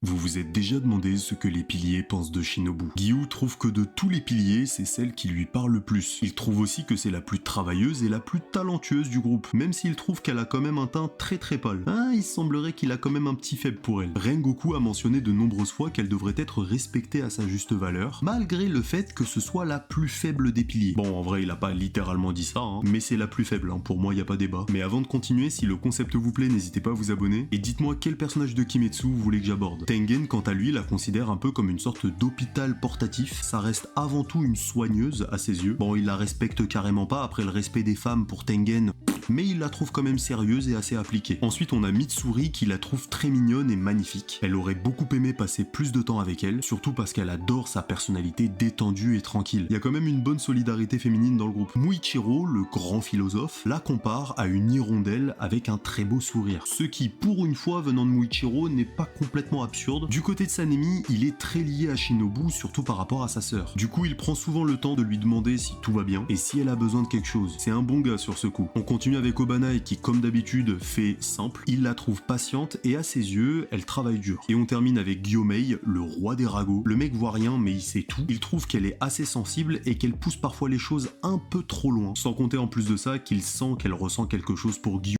Vous vous êtes déjà demandé ce que les piliers pensent de Shinobu. Gyu trouve que de tous les piliers, c'est celle qui lui parle le plus. Il trouve aussi que c'est la plus travailleuse et la plus talentueuse du groupe, même s'il trouve qu'elle a quand même un teint très pâle. Il semblerait qu'il a quand même un petit faible pour elle. Rengoku a mentionné de nombreuses fois qu'elle devrait être respectée à sa juste valeur, malgré le fait que ce soit la plus faible des piliers. Bon, en vrai, il a pas littéralement dit ça, mais c'est la plus faible, pour moi, y a pas débat. Mais avant de continuer, si le concept vous plaît, n'hésitez pas à vous abonner, et dites-moi quel personnage de Kimetsu vous voulez que j'aborde. Tengen, quant à lui, la considère un peu comme une sorte d'hôpital portatif. Ça reste avant tout une soigneuse à ses yeux. Bon, il la respecte carrément pas après le respect des femmes pour Tengen, mais il la trouve quand même sérieuse et assez appliquée. Ensuite, on a Mitsuri qui la trouve très mignonne et magnifique. Elle aurait beaucoup aimé passer plus de temps avec elle, surtout parce qu'elle adore sa personnalité détendue et tranquille. Il y a quand même une bonne solidarité féminine dans le groupe. Muichiro, le grand philosophe, la compare à une hirondelle avec un très beau sourire. Ce qui, pour une fois, venant de Muichiro, n'est pas complètement absurde. Du côté de Sanemi, il est très lié à Shinobu, surtout par rapport à sa sœur. Du coup, il prend souvent le temps de lui demander si tout va bien et si elle a besoin de quelque chose. C'est un bon gars sur ce coup. On continue avec Obanae qui, comme d'habitude, fait simple. Il la trouve patiente et à ses yeux, elle travaille dur. Et on termine avec Gyomei, le roi des ragots. Le mec voit rien mais il sait tout. Il trouve qu'elle est assez sensible et qu'elle pousse parfois les choses un peu trop loin. Sans compter en plus de ça qu'il sent qu'elle ressent quelque chose pour Gyu.